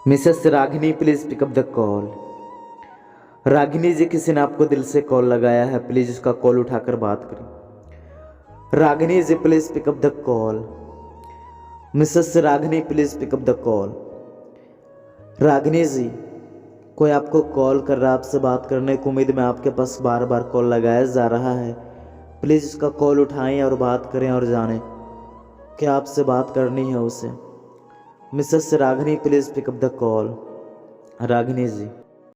Mrs Ragini please pick up the call. Ragini ji, किसी ने आपको दिल से कॉल लगाया है, प्लीज़ उसका कॉल उठाकर बात करें। Ragini ji please pick up the call. Mrs Ragini please pick up the call. Ragini ji, कोई आपको कॉल कर रहा है, आपसे बात करने की उम्मीद में आपके पास बार बार कॉल लगाया जा रहा है, प्लीज़ उसका कॉल उठाएं और बात करें और जानें क्या आपसे बात करनी है उसे। Mrs Ragini please pick up the call. Ragini ji.